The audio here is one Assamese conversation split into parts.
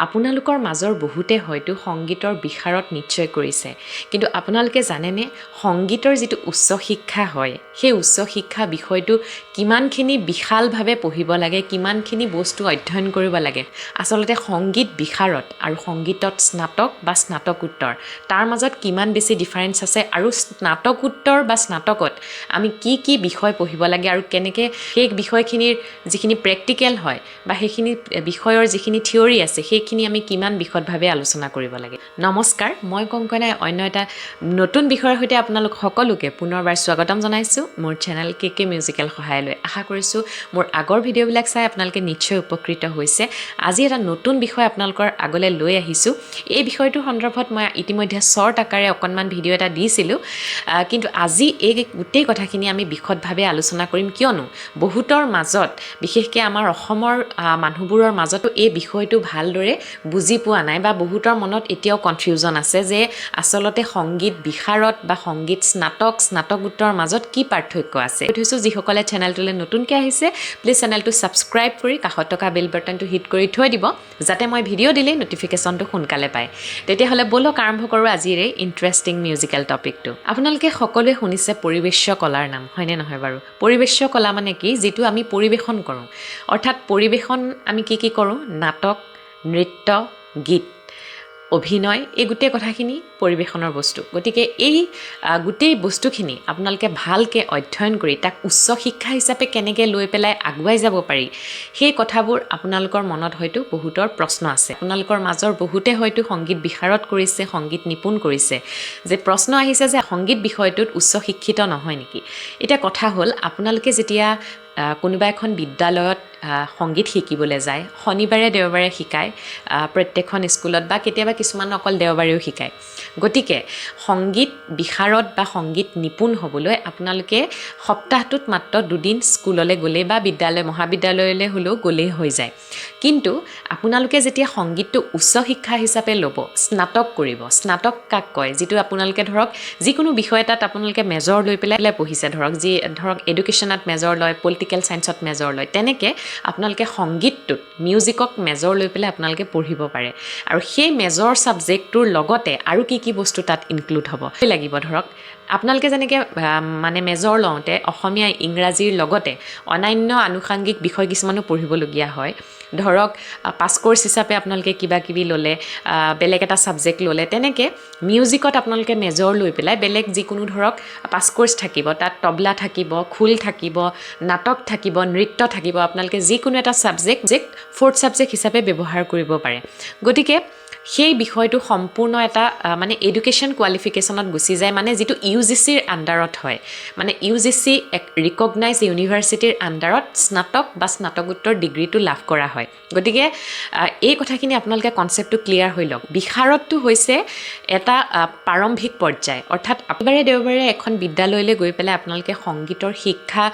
আপোনালোকৰ মাজৰ বহুতে হয়তো সংগীতৰ বিশাৰদ নিশ্চয় কৰিছে, কিন্তু আপোনালোকে জানেনে সংগীতৰ যিটো উচ্চ শিক্ষা হয় সেই উচ্চ শিক্ষা বিষয়টো কিমানখিনি বিশালভাৱে পঢ়িব লাগে, কিমানখিনি বস্তু অধ্যয়ন কৰিব লাগে। আচলতে সংগীত বিশাৰদ আৰু সংগীতত স্নাতক বা স্নাতকোত্তৰ তাৰ মাজত কিমান বেছি ডিফাৰেঞ্চ আছে, আৰু স্নাতকোত্তৰ বা স্নাতকত আমি কি কি বিষয় পঢ়িব লাগে আৰু কেনেকৈ সেই বিষয়খিনিৰ যিখিনি প্ৰেক্টিকেল হয় বা সেইখিনি বিষয়ৰ যিখিনি থিয়ৰী আছে সেইখিনি আমি কিমান বিশদভাৱে আলোচনা কৰিব লাগে। নমস্কাৰ, মই কংকনাই অন্য এটা নতুন বিষয়ৰ সৈতে আপোনালোক সকলোকে পুনৰবাৰ স্বাগতম জনাইছোঁ মোৰ চেনেল কে মিউজিকেল সহায়লৈ। আশা কৰিছোঁ মোৰ আগৰ ভিডিঅ'বিলাক চাই আপোনালোকে নিশ্চয় উপকৃত হৈছে। আজি এটা নতুন বিষয় আপোনালোকৰ আগলৈ লৈ আহিছোঁ। এই বিষয়টোৰ সন্দৰ্ভত মই ইতিমধ্যে শ্বৰ্ট আকাৰে অকণমান ভিডিঅ' এটা দিছিলোঁ, কিন্তু আজি এই গোটেই কথাখিনি আমি বিশদভাৱে আলোচনা কৰিম, কিয়নো বহুতৰ মাজত বিশেষকৈ আমাৰ অসমৰ মানুহবোৰৰ মাজতো এই বিষয়টো ভালদৰে বুজি পোৱা নাই বা বহুতৰ মনত এতিয়াও কনফিউজন আছে যে আচলতে সংগীত বিশাৰদ বা সংগীত স্নাতকোত্তৰ মাজত কি পাৰ্থক্য আছে। কৈছোঁ যিসকলে চেনেলটোলৈ নতুনকৈ আহিছে প্লিজ চেনেলটো ছাবস্ক্ৰাইব কৰি কাষত থকা বেল বাটনটো হিট কৰি থৈ দিব, যাতে মই ভিডিঅ' দিলেই ন'টিফিকেশ্যনটো সোনকালে পায়। তেতিয়াহ'লে ব'লক আৰম্ভ কৰোঁ আজিৰ এই ইণ্টাৰেষ্টিং মিউজিকেল টপিকটো। আপোনালোকে সকলোৱে শুনিছে পৰিৱেশ্য কলাৰ নাম, হয়নে নহয় বাৰু? পৰিৱেশ্য কলা মানে কি? যিটো আমি পৰিৱেশন কৰোঁ, অৰ্থাৎ পৰিৱেশন আমি কি কৰোঁ? নাটক, নৃত্য, গীত, অভিনয়, এই গোটেই কথাখিনি পৰিৱেশনৰ বস্তু। গতিকে এই গোটেই বস্তুখিনি আপোনালোকে ভালকৈ অধ্যয়ন কৰি তাক উচ্চ শিক্ষা হিচাপে কেনেকৈ লৈ পেলাই আগুৱাই যাব পাৰি, সেই কথাবোৰ আপোনালোকৰ মনত হয়তো বহুতৰ প্ৰশ্ন আছে। আপোনালোকৰ মাজৰ বহুতে হয়তো সংগীত বিশাৰদ কৰিছে, সংগীত নিপুণ কৰিছে, যে প্ৰশ্ন আহিছে যে সংগীত বিষয়টোত উচ্চ শিক্ষিত নহয় নেকি? এতিয়া কথা হ'ল, আপোনালোকে যেতিয়া কোনোবা এখন বিদ্যালয়ত সংগীত শিকিবলৈ যায়, শনিবাৰে দেওবাৰে শিকায় প্ৰত্যেকখন স্কুলত, বা কেতিয়াবা কিছুমান অকল দেওবাৰেও শিকায়। গতিকে সংগীত বিশাৰদ বা সংগীত নিপুণ হ'বলৈ আপোনালোকে সপ্তাহটোত মাত্ৰ 2 দিন স্কুললৈ গ'লেই বা বিদ্যালয় মহাবিদ্যালয়লৈ হ'লেও গ'লেই হৈ যায়। কিন্তু আপোনালোকে যেতিয়া সংগীতটো উচ্চ শিক্ষা হিচাপে ল'ব, স্নাতক কৰিব, স্নাতক কাক কয়? যিটো আপোনালোকে ধৰক যিকোনো বিষয় এটাত আপোনালোকে মেজৰ লৈ পেলাই পঢ়িছে, ধৰক এডুকেশ্যনত মেজৰ লয়, পলিটিকেল ছায়েন্সত মেজৰ লয়, তেনেকৈ আপোনালোকে সংগীতটোত মিউজিকক মেজৰ লৈ পেলাই আপোনালোকে পঢ়িব পাৰে। আৰু সেই মেজৰ ছাবজেক্টটোৰ লগতে আৰু কি বস্তু তাত ইনক্লুড হ'ব লাগিব। ধৰক আপোনালোকে যেনেকৈ মানে মেজৰ লওঁতে অসমীয়া ইংৰাজীৰ লগতে অন্যান্য আনুষাংগিক বিষয় কিছুমানো পঢ়িবলগীয়া হয়। ধৰক পাছ কৰ্চ হিচাপে আপোনালোকে কিবা কিবি ল'লে, বেলেগ এটা ছাবজেক্ট ল'লে, তেনেকৈ মিউজিকত আপোনালোকে মেজৰ লৈ পেলাই বেলেগ যিকোনো ধৰক পাছ কৰ্চ থাকিব, তাত তবলা থাকিব, খোল থাকিব, নাটক থাকিব, নৃত্য থাকিব, আপোনালোকে যিকোনো এটা ছাবজেক্ট 4th ছাবজেক্ট হিচাপে ব্যৱহাৰ কৰিব পাৰে। গতিকে সেই বিষয়টো সম্পূৰ্ণ এটা মানে এডুকেশ্যন কোৱালিফিকেশ্যনত গুচি যায়, মানে যিটো UGCৰ আণ্ডাৰত হয়, মানে UGC ৰিকগনাইজ ইউনিভাৰ্চিটিৰ আণ্ডাৰত স্নাতক বা স্নাতকোত্তৰ ডিগ্ৰীটো লাভ কৰা হয়। গতিকে এই কথাখিনি আপোনালোকে কনচেপ্টটো ক্লিয়াৰ হৈ লওক। বিশাৰদটো হৈছে এটা প্ৰাৰম্ভিক পৰ্যায়, অৰ্থাৎ দেওবাৰে এখন বিদ্যালয়লৈ গৈ পেলাই আপোনালোকে সংগীতৰ শিক্ষা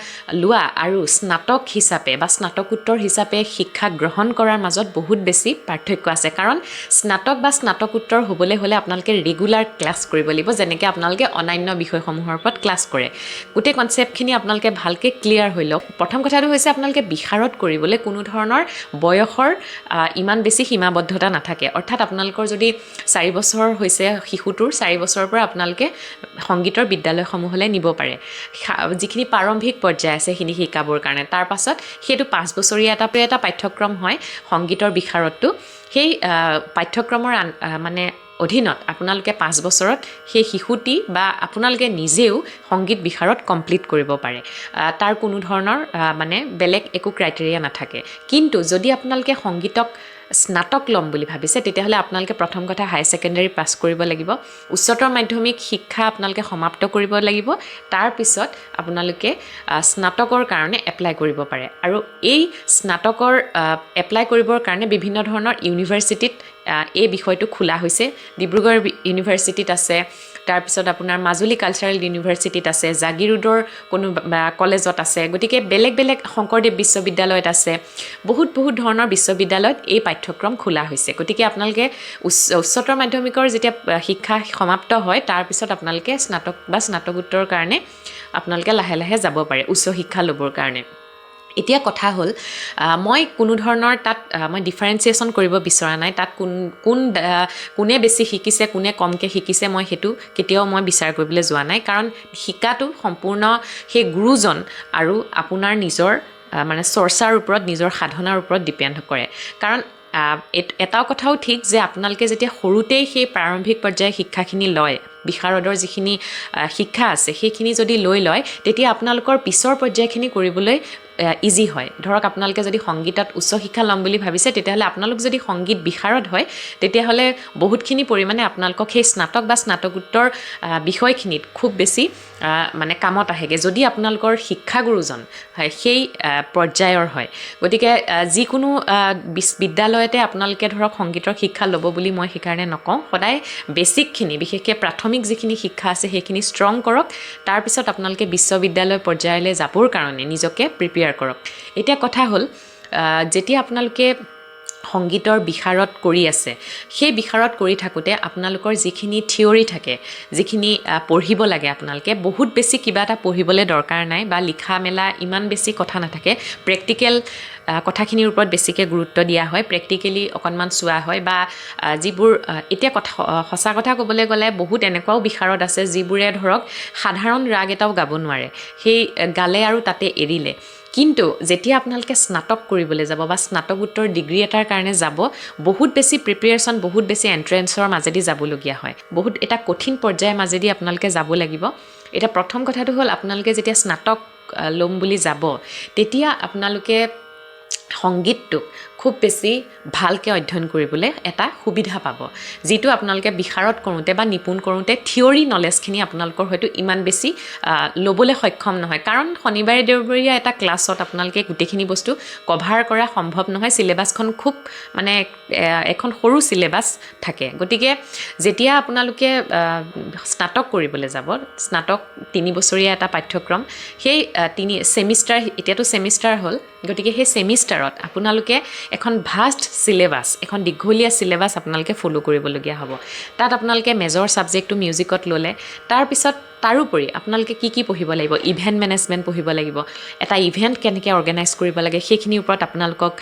লোৱা আৰু স্নাতক হিচাপে বা স্নাতকোত্তৰ হিচাপে শিক্ষা গ্ৰহণ কৰাৰ মাজত বহুত বেছি পাৰ্থক্য আছে। কাৰণ স্নাতক বা স্নাতকোত্তৰ হ'বলৈ হ'লে আপোনালোকে ৰেগুলাৰ ক্লাছ কৰিব লাগিব, যেনেকৈ আপোনালোকে অন্যান্য বিষয়সমূহৰ ওপৰত ক্লাছ কৰে। গোটেই কনচেপ্টখিনি আপোনালোকে ভালকৈ ক্লিয়াৰ হৈ লওক। প্ৰথম কথাটো হৈছে আপোনালোকে বিশাৰদ কৰিবলৈ কোনো ধৰণৰ বয়সৰ ইমান বেছি সীমাবদ্ধতা নাথাকে, অৰ্থাৎ আপোনালোকৰ যদি 4 বছৰ হৈছে শিশুটোৰ, 4 বছৰৰ পৰা আপোনালোকে সংগীতৰ বিদ্যালয়সমূহলৈ নিব পাৰে। যিখিনি প্ৰাৰম্ভিক পৰ্যায় আছে সেইখিনি শিকাবৰ কাৰণে, তাৰ পাছত সেইটো 5 বছৰীয়া এটা পাঠ্যক্ৰম হয় সংগীতৰ বিশাৰদটো। সেই পাঠ্যক্ৰমৰ মানে অধীনত আপোনালোকে 5 বছৰত সেই শিশুটি বা আপোনালোকে নিজেও সংগীত বিশাৰদ কমপ্লিট কৰিব পাৰে। তাৰ কোনো ধৰণৰ মানে বেলেগ একো ক্ৰাইটেৰিয়া নাথাকে। কিন্তু যদি আপোনালোকে সংগীতক স্নাতক ল'ম বুলি ভাবিছে, তেতিয়াহ'লে আপোনালোকে প্ৰথম কথা হায়াৰ ছেকেণ্ডেৰী পাছ কৰিব লাগিব, উচ্চতৰ মাধ্যমিক শিক্ষা আপোনালোকে সমাপ্ত কৰিব লাগিব, তাৰপিছত আপোনালোকে স্নাতকৰ কাৰণে এপ্লাই কৰিব পাৰে। আৰু এই স্নাতকৰ এপ্লাই কৰিবৰ কাৰণে বিভিন্ন ধৰণৰ ইউনিভাৰ্চিটিত এই বিষয়টো খোলা হৈছে। ডিব্ৰুগড় ইউনিভাৰ্চিটিত আছে, তাৰপিছত আপোনাৰ মাজুলী কালচাৰেল ইউনিভাৰ্চিটিত আছে, জাগিৰোডৰ কোনো কলেজত আছে। গতিকে বেলেগ বেলেগ শংকৰদেৱ বিশ্ববিদ্যালয়ত আছে, বহুত ধৰণৰ বিশ্ববিদ্যালয়ত এই পাঠ্যক্ৰম খোলা হৈছে। গতিকে আপোনালোকে উচ্চতৰ মাধ্যমিকৰ যেতিয়া শিক্ষা সমাপ্ত হয়, তাৰপিছত আপোনালোকে স্নাতক বা স্নাতকোত্তৰৰ কাৰণে আপোনালোকে লাহে লাহে যাব পাৰে উচ্চ শিক্ষা ল'বৰ কাৰণে। এতিয়া কথা হ'ল মই কোনো ধৰণৰ তাত মই ডিফাৰেঞ্চিয়েশ্যন কৰিব বিচৰা নাই তাত কোনে বেছি শিকিছে কোনে কমকৈ শিকিছে মই সেইটো কেতিয়াও মই বিচাৰ কৰিবলৈ যোৱা নাই কাৰণ শিকাটো সম্পূৰ্ণ সেই গুৰুজন আৰু আপোনাৰ নিজৰ মানে চৰ্চাৰ ওপৰত নিজৰ সাধনাৰ ওপৰত ডিপেণ্ড কৰে কাৰণ এটা কথাও ঠিক যে আপোনালোকে যেতিয়া সৰুতেই সেই প্ৰাৰম্ভিক পৰ্যায়ৰ শিক্ষাখিনি লয় বিশাৰদৰ যিখিনি শিক্ষা আছে সেইখিনি যদি লৈ লয় তেতিয়া আপোনালোকৰ পিছৰ পৰ্যায়খিনি কৰিবলৈ ইজি হয় ধৰক আপোনালোকে যদি সংগীতত উচ্চ শিক্ষা ল'ম বুলি ভাবিছে তেতিয়াহ'লে আপোনালোক যদি সংগীত বিশাৰদ হয় তেতিয়াহ'লে বহুতখিনি পৰিমাণে আপোনালোকক সেই স্নাতক বা স্নাতকোত্তৰ বিষয়খিনিত খুব বেছি মানে কামত আহেগৈ যদি আপোনালোকৰ শিক্ষাগুৰুজন হয় সেই পৰ্যায়ৰ হয় গতিকে যিকোনো বিদ্যালয়তে আপোনালোকে ধৰক সংগীতৰ শিক্ষা ল'ব বুলি মই সেইকাৰণে নকওঁ সদায় বেছিকখিনি বিশেষকৈ প্ৰাথমিক যিখিনি শিক্ষা আছে সেইখিনি ষ্ট্ৰং কৰক তাৰপিছত আপোনালোকে বিশ্ববিদ্যালয় পৰ্যায়লৈ যাবৰ কাৰণে নিজকে প্ৰিপেয়াৰ কৰক এতিয়া কথা হ'ল যেতিয়া আপোনালোকে সংগীতৰ বিশাৰদ কৰি আছে সেই বিশাৰদ কৰি থাকোঁতে আপোনালোকৰ যিখিনি থিয়ৰি থাকে যিখিনি পঢ়িব লাগে আপোনালোকে বহুত বেছি কিবা এটা পঢ়িবলৈ দৰকাৰ নাই বা লিখা মেলা ইমান বেছি কথা নাথাকে প্ৰেক্টিকেল কথাখিনিৰ ওপৰত বেছিকৈ গুৰুত্ব দিয়া হয় প্ৰেক্টিকেলি অকণমান চোৱা হয় বা যিবোৰ এতিয়া সঁচা কথা ক'বলৈ গ'লে বহুত এনেকুৱাও বিশাৰদ আছে যিবোৰে ধৰক সাধাৰণ ৰাগ এটাও গাব নোৱাৰে সেই গালে আৰু তাতে এৰিলে কিন্তু যেতিয়া আপোনালোকে স্নাতক কৰিবলৈ যাব বা স্নাতকোত্তৰ ডিগ্ৰী এটাৰ কাৰণে যাব বহুত বেছি প্ৰিপেয়াৰেশ্যন বহুত বেছি এণ্ট্ৰেঞ্চৰ মাজেদি যাবলগীয়া হয় বহুত এটা কঠিন পৰ্যায়ৰ মাজেদি আপোনালোকে যাব লাগিব এতিয়া প্ৰথম কথাটো হ'ল আপোনালোকে যেতিয়া স্নাতক ল'ম বুলি যাব তেতিয়া আপোনালোকে সংগীতটোক খুব বেছি ভালকৈ অধ্যয়ন কৰিবলৈ এটা সুবিধা পাব যিটো আপোনালোকে বিশাৰদ কৰোঁতে বা নিপুণ কৰোঁতে থিয়ৰী নলেজখিনি আপোনালোকৰ হয়তো ইমান বেছি ল'বলৈ সক্ষম নহয় কাৰণ শনিবাৰে দেওবৰীয়া এটা ক্লাছত আপোনালোকে গোটেইখিনি বস্তু কভাৰ কৰা সম্ভৱ নহয় চিলেবাছখন খুব মানে এখন সৰু চিলেবাছ থাকে গতিকে যেতিয়া আপোনালোকে স্নাতক কৰিবলৈ যাব স্নাতক 3 বছৰীয়া এটা পাঠ্যক্ৰম সেই 3 ছেমিষ্টাৰ এতিয়াতো ছেমিষ্টাৰ হ'ল গতিকে সেই ছেমিষ্টাৰত আপোনালোকে এখন ভাষ্ট চিলেবাছ এখন দীঘলীয়া চিলেবাছ আপোনালোকে ফ'ল' কৰিবলগীয়া হ'ব তাত আপোনালোকে মেজৰ ছাবজেক্টটো মিউজিকত ল'লে তাৰপিছত তাৰোপৰি আপোনালোকে কি পঢ়িব লাগিব ইভেণ্ট মেনেজমেণ্ট পঢ়িব লাগিব এটা ইভেণ্ট কেনেকৈ অৰ্গেনাইজ কৰিব লাগে সেইখিনিৰ ওপৰত আপোনালোকক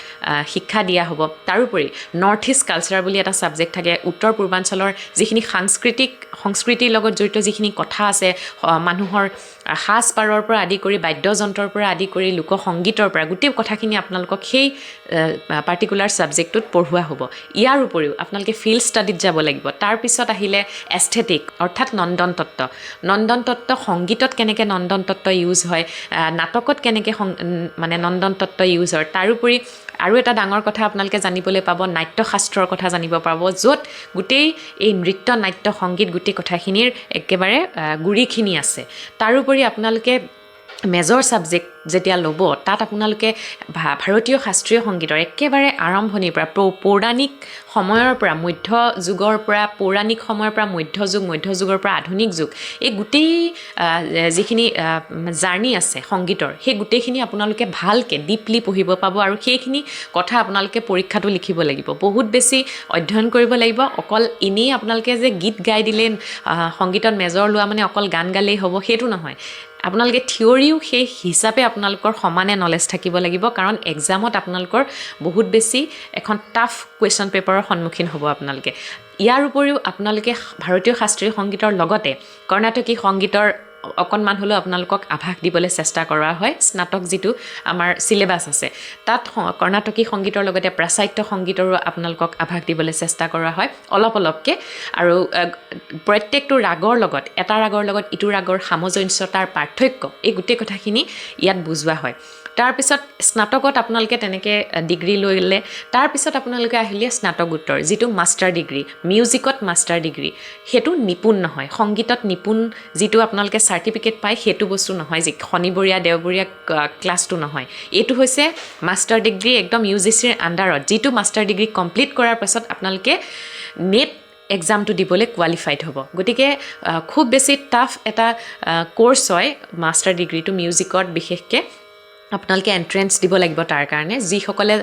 শিক্ষা দিয়া হ'ব তাৰোপৰি নৰ্থ ইষ্ট কালচাৰ বুলি এটা ছাবজেক্ট থাকে উত্তৰ পূৰ্বাঞ্চলৰ যিখিনি সংস্কৃতিৰ লগত জড়িত যিখিনি কথা আছে মানুহৰ সাজপাৰৰ পৰা আদি কৰি বাদ্যযন্ত্ৰৰ পৰা আদি কৰি লোকসংগীতৰ পৰা গোটেই কথাখিনি আপোনালোকক সেই পাৰ্টিকুলাৰ ছাবজেক্টটোত পঢ়োৱা হ'ব ইয়াৰ উপৰিও আপোনালোকে ফিল্ড ষ্টাডিত যাব লাগিব তাৰপিছত আহিলে এস্থেটিক অৰ্থাৎ নন্দন তত্ত্ব সংগীতত কেনেকৈ নন্দন তত্ত্ব ইউজ হয় নাটকত কেনেকৈ মানে নন্দন তত্ত্ব ইউজ হয় তাৰোপৰি আৰু এটা ডাঙৰ কথা আপোনালোকে জানিবলৈ পাব নাট্যশাস্ত্ৰৰ কথা জানিব পাব য'ত গোটেই এই নৃত্য নাট্য সংগীত গোটেই কথাখিনিৰ একেবাৰে গুৰিখিনি আছে তাৰোপৰি আপোনালোকে মেজৰ ছাবজেক্ট যেতিয়া ল'ব তাত আপোনালোকে ভাৰতীয় শাস্ত্ৰীয় সংগীতৰ একেবাৰে আৰম্ভণিৰ পৰা পৌৰাণিক সময়ৰ পৰা মধ্যযুগৰ পৰা পৌৰাণিক সময়ৰ পৰা মধ্যযুগৰ পৰা আধুনিক যুগ এই গোটেই যিখিনি জাৰ্ণি আছে সংগীতৰ সেই গোটেইখিনি আপোনালোকে ভালকৈ ডিপলি পঢ়িব পাব আৰু সেইখিনি কথা আপোনালোকে পৰীক্ষাটো লিখিব লাগিব বহুত বেছি অধ্যয়ন কৰিব লাগিব অকল এনেই আপোনালোকে যে গীত গাই দিলে সংগীতত মেজৰ লোৱা মানে অকল গান গালেই হ'ব সেইটো নহয় আপোনালোকে থিয়ৰিও সেই হিচাপে আপোনালোকৰ সমানে নলেজ থাকিব লাগিব কাৰণ এক্সামত আপোনালোকৰ বহুত বেছি এখন টাফ কুৱেশ্যন পেপাৰৰ সন্মুখীন হ'ব আপোনালোকে ইয়াৰ উপৰিও আপোনালোকে ভাৰতীয় শাস্ত্ৰীয় সংগীতৰ লগতে কৰ্ণাটকী সংগীতৰ অকণমান হ'লেও আপোনালোকক আভাস দিবলৈ চেষ্টা কৰা হয় স্নাতক যিটো আমাৰ চিলেবাছ আছে তাত কৰ্ণাটকী সংগীতৰ লগতে প্ৰাচাত্য সংগীতৰো আপোনালোকক আভাস দিবলৈ চেষ্টা কৰা হয় অলপকৈ আৰু প্ৰত্যেকটো ৰাগৰ লগত এটা ৰাগৰ লগত ইটো ৰাগৰ সামঞ্জস্যতাৰ পাৰ্থক্য এই গোটেই কথাখিনি ইয়াত বুজোৱা হয় তাৰপিছত স্নাতকত আপোনালোকে তেনেকৈ ডিগ্ৰী লৈলে তাৰপিছত আপোনালোকে আহিলে স্নাতকোত্তৰ যিটো মাষ্টাৰ ডিগ্ৰী মিউজিকত মাষ্টাৰ ডিগ্ৰী সেইটো নিপুণ নহয় সংগীতত নিপুণ যিটো আপোনালোকে চাৰ্টিফিকেট পায় সেইটো বস্তু নহয় যি শনিবৰীয়া দেওবৰীয়া ক্লাছটো নহয় এইটো হৈছে মাষ্টাৰ ডিগ্ৰী একদম UGCৰ আণ্ডাৰত যিটো মাষ্টাৰ ডিগ্ৰী কমপ্লিট কৰাৰ পাছত আপোনালোকে নেট এক্সামটো দিবলৈ কোৱালিফাইড হ'ব গতিকে খুব বেছি টাফ এটা কোৰ্চ হয় মাষ্টাৰ ডিগ্ৰীটো মিউজিকত বিশেষকৈ আপোনালোকে এণ্ট্ৰেঞ্চ দিব লাগিব তাৰ কাৰণে যিসকলে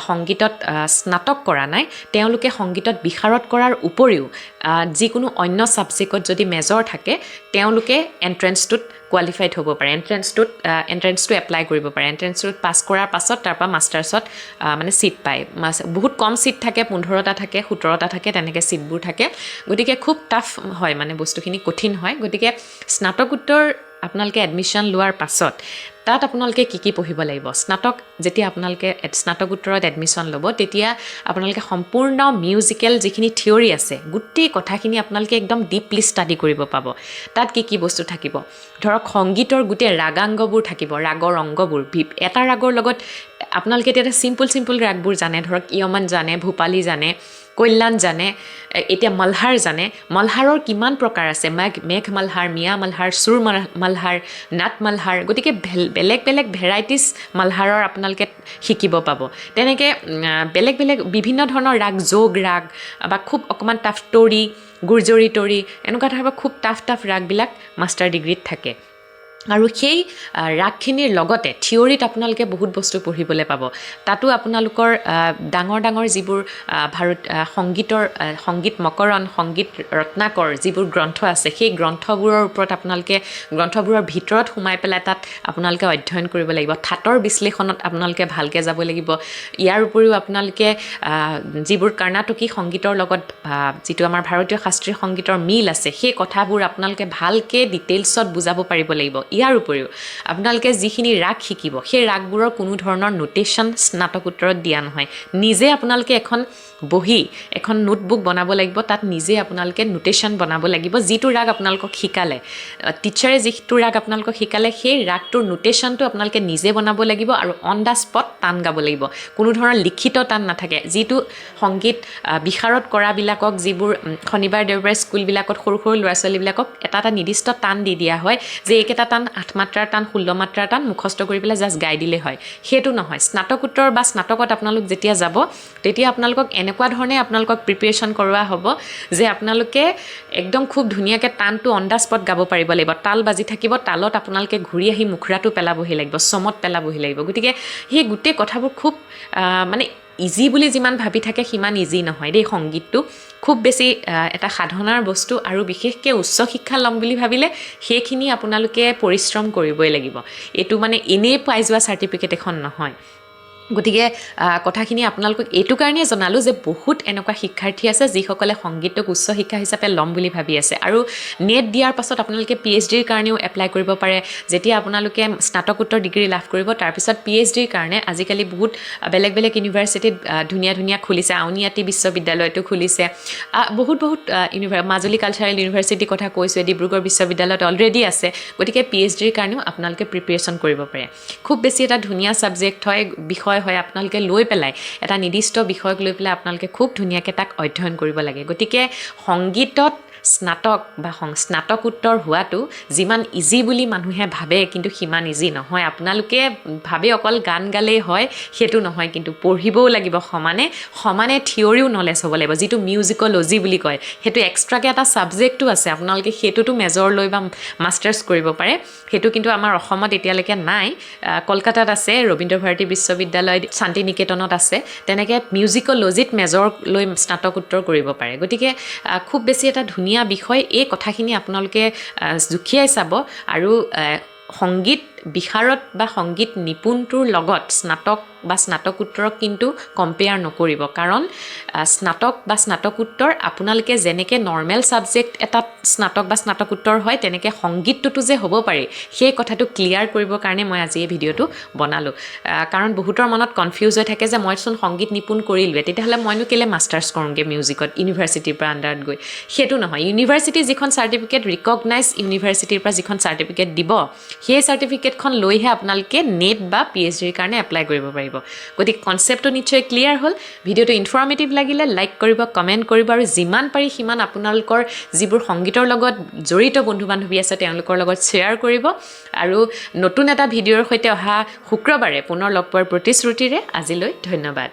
সংগীতত স্নাতক কৰা নাই তেওঁলোকে সংগীতত বিশাৰদ কৰাৰ উপৰিও যিকোনো অন্য ছাবজেক্টত যদি মেজৰ থাকে তেওঁলোকে এণ্ট্ৰেঞ্চটোত কোৱালিফাইড হ'ব পাৰে এণ্ট্ৰেঞ্চটো এপ্লাই কৰিব পাৰে এণ্ট্ৰেঞ্চটোত পাছ কৰাৰ পাছত তাৰপৰা মাষ্টাৰ্ছত মানে ছিট পায় বহুত কম ছিট থাকে 15টা থাকে 17টা থাকে তেনেকৈ ছিটবোৰ থাকে গতিকে খুব টাফ হয় মানে বস্তুখিনি কঠিন হয় গতিকে স্নাতকোত্তৰ আপোনালোকে এডমিশ্যন লোৱাৰ পাছত তাত আপোনালোকে কি পঢ়িব লাগিব স্নাতক যেতিয়া আপোনালোকে স্নাতকোত্তৰত এডমিশ্যন ল'ব তেতিয়া আপোনালোকে সম্পূৰ্ণ মিউজিকেল যিখিনি থিয়ৰী আছে গোটেই কথাখিনি আপোনালোকে একদম ডিপলি ষ্টাডি কৰিব পাব তাত কি বস্তু থাকিব ধৰক সংগীতৰ গোটেই ৰাগাংগবোৰ থাকিব ৰাগৰ অংগবোৰ এটা ৰাগৰ লগত আপোনালোকে এতিয়া চিম্পল ৰাগবোৰ জানে ধৰক ইয়মন জানে ভূপালী জানে কল্যাণ জানে এতিয়া মলহাৰ জানে মলহাৰৰ কিমান প্ৰকাৰ আছে মেঘ মলহাৰ মিয়া মলহাৰ সুৰ মলহাৰ নাট মলহাৰ গতিকে বেলেগ ভেৰাইটিজ মলহাৰৰ আপোনালোকে শিকিব পাব তেনেকৈ বেলেগ বিভিন্ন ধৰণৰ ৰাগ যোগ ৰাগ বা খুব অকণমান টাফ তৰি গুৰ্জৰী তৰি এনেকুৱা ধৰণৰ খুব টাফ ৰাগবিলাক মাষ্টাৰ ডিগ্ৰীত থাকে আৰু সেই ৰাগখিনিৰ লগতে থিয়ৰীত আপোনালোকে বহুত বস্তু পঢ়িবলৈ পাব তাতো আপোনালোকৰ ডাঙৰ যিবোৰ সংগীত মকৰণ সংগীত ৰত্নাকৰ যিবোৰ গ্ৰন্থ আছে সেই গ্ৰন্থবোৰৰ ওপৰত আপোনালোকে গ্ৰন্থবোৰৰ ভিতৰত সোমাই পেলাই তাত আপোনালোকে অধ্যয়ন কৰিব লাগিব থাটৰ বিশ্লেষণত আপোনালোকে ভালকৈ যাব লাগিব ইয়াৰ উপৰিও আপোনালোকে যিবোৰ কৰ্ণাটকী সংগীতৰ লগত যিটো আমাৰ ভাৰতীয় শাস্ত্ৰীয় সংগীতৰ মিল আছে সেই কথাবোৰ আপোনালোকে ভালকৈ ডিটেইলছত বুজাব পাৰিব লাগিব ইয়াৰ উপৰিও আপোনালোকে যিখিনি ৰাগ শিকিব সেই ৰাগবোৰৰ কোনো ধৰণৰ নোটেশ্যন স্নাতকোত্তৰত দিয়া নহয় নিজে আপোনালোকে এখন নোটবুক বনাব লাগিব তাত নিজে আপোনালোকে নোটেশ্যন বনাব লাগিব যিটো ৰাগ আপোনালোকক শিকালে টিচাৰে যিটো ৰাগ আপোনালোকক শিকালে সেই ৰাগটোৰ নোটেশ্যনটো আপোনালোকে নিজে বনাব লাগিব আৰু অন দ্য স্পট টান গাব লাগিব কোনো ধৰণৰ লিখিত টান নাথাকে যিটো সংগীত বিশাৰদ কৰাবিলাকক যিবোৰ শনিবাৰ দেওবাৰে স্কুলবিলাকত সৰু ল'ৰা ছোৱালীবিলাকক এটা নিৰ্দিষ্ট টান দি দিয়া হয় যে এইকেইটা টান 8 মাত্ৰাৰ টান 16 মাত্ৰাৰ টান মুখস্থ কৰি পেলাই জাষ্ট গাই দিলে হয় সেইটো নহয় স্নাতকোত্তৰ বা স্নাতকত আপোনালোক যেতিয়া যাব তেতিয়া আপোনালোকক এনেকুৱা ধৰণে আপোনালোকক প্ৰিপেৰেশ্যন কৰোৱা হ'ব যে আপোনালোকে একদম খুব ধুনীয়াকৈ টানটো অন দ্য স্পট গাব পাৰিব লাগিব তাল বাজি থাকিব তালত আপোনালোকে ঘূৰি আহি মুখৰাটো পেলাবহি লাগিব চমত পেলাবহি লাগিব গতিকে সেই গোটেই কথাবোৰ খুব মানে ইজি বুলি যিমান ভাবি থাকে সিমান ইজি নহয় দেই সংগীতটো খুব বেছি এটা সাধনাৰ বস্তু আৰু বিশেষকৈ উচ্চ শিক্ষা ল'ম বুলি ভাবিলে সেইখিনি আপোনালোকে পৰিশ্ৰম কৰিবই লাগিব এইটো মানে এনেই পাই যোৱা চাৰ্টিফিকেট এখন নহয় গতিকে কথাখিনি আপোনালোকক এইটো কাৰণেই জনালোঁ যে বহুত এনেকুৱা শিক্ষাৰ্থী আছে যিসকলে সংগীতক উচ্চ শিক্ষা হিচাপে ল'ম বুলি ভাবি আছে আৰু নেট দিয়াৰ পাছত আপোনালোকে PhDৰ কাৰণেও এপ্লাই কৰিব পাৰে যেতিয়া আপোনালোকে স্নাতকোত্তৰ ডিগ্ৰী লাভ কৰিব তাৰপিছত PhDৰ কাৰণে আজিকালি বহুত বেলেগ ইউনিভাৰ্চিটিত ধুনীয়া খুলিছে আউনীআটী বিশ্ববিদ্যালয়টো খুলিছে বহুত মাজুলী কালচাৰেল ইউনিভাৰ্চিটিৰ কথা কৈছোঁ ডিব্ৰুগড় বিশ্ববিদ্যালয়ত অলৰেডি আছে গতিকে PhDৰ কাৰণেও আপোনালোকে প্ৰিপেৰেশ্যন কৰিব পাৰে খুব বেছি এটা ধুনীয়া ছাবজেক্ট বিষয় হয় আপোনালোকে লৈ পেলাই এটা নিৰ্দিষ্ট বিষয়ক লৈ পেলাই আপোনালোকে খুব ধুনীয়াকৈ তাক অধ্যয়ন কৰিব লাগে গতিকে সংগীতত স্নাতক বা স্নাতকোত্তৰ হোৱাটো যিমান ইজি বুলি মানুহে ভাবে কিন্তু সিমান ইজি নহয় আপোনালোকে ভাবে অকল গান গালেই হয় সেইটো নহয় কিন্তু পঢ়িবও লাগিব সমানে থিয়ৰিও নলেজ হ'ব লাগিব যিটো মিউজিকলজি বুলি কয় সেইটো এক্সট্ৰাকৈ এটা ছাবজেক্টটো আছে আপোনালোকে সেইটোতো মেজৰ লৈ বা মাষ্টাৰ্ছ কৰিব পাৰে সেইটো কিন্তু আমাৰ অসমত এতিয়ালৈকে নাই কলকাতাত আছে ৰবীন্দ্ৰ ভাৰতী বিশ্ববিদ্যালয় শান্তি নিকেতনত আছে তেনেকৈ মিউজিকলজিত মেজৰ লৈ স্নাতকোত্তৰ কৰিব পাৰে গতিকে খুব বেছি এটা ধুনীয়া বিষয় এই কথাখিনি আপোনালোকে জুখিয়াই চাব আৰু সংগীত বিশাৰদ বা সংগীত নিপুণটোৰ লগত স্নাতক বা স্নাতকোত্তৰক কিন্তু কম্পেয়াৰ নকৰিব কাৰণ স্নাতক বা স্নাতকোত্তৰ আপোনালোকে যেনেকৈ নৰ্মেল ছাবজেক্ট এটাত স্নাতক বা স্নাতকোত্তৰ হয় তেনেকৈ সংগীতটোতো যে হ'ব পাৰে সেই কথাটো ক্লিয়াৰ কৰিবৰ কাৰণে মই আজি এই ভিডিঅ'টো বনালোঁ কাৰণ বহুতৰ মনত কনফিউজ হৈ থাকে যে মইচোন সংগীত নিপুণ কৰিলোৱে তেতিয়াহ'লে মইনো কেলৈ মাষ্টাৰ্ছ কৰোঁগৈ মিউজিকত ইউনিভাৰ্চিটিৰ পৰা আণ্ডাৰত গৈ সেইটো নহয় ইউনিভাৰ্চিটি যিখন চাৰ্টিফিকেট ৰিকগনাইজ ইউনিভাৰ্চিটিৰ পৰা যিখন চাৰ্টিফিকেট দিব সেই চাৰ্টিফিকেটখন লৈহে আপোনালোকে নেট বা PhDৰ কাৰণে এপ্লাই কৰিব পাৰিব গতিকে কনচেপ্টটো নিশ্চয় ক্লিয়াৰ হ'ল ভিডিঅ'টো ইনফৰ্মেটিভ লাগিলে লাইক কৰিব কমেণ্ট কৰিব আৰু যিমান পাৰি সিমান আপোনালোকৰ যিবোৰ সংগীতৰ লগত জড়িত বন্ধু বান্ধৱী আছে তেওঁলোকৰ লগত শ্বেয়াৰ কৰিব আৰু নতুন এটা ভিডিঅ'ৰ সৈতে অহা শুক্ৰবাৰে পুনৰ লগ পোৱাৰ প্ৰতিশ্ৰুতিৰে আজিলৈ ধন্যবাদ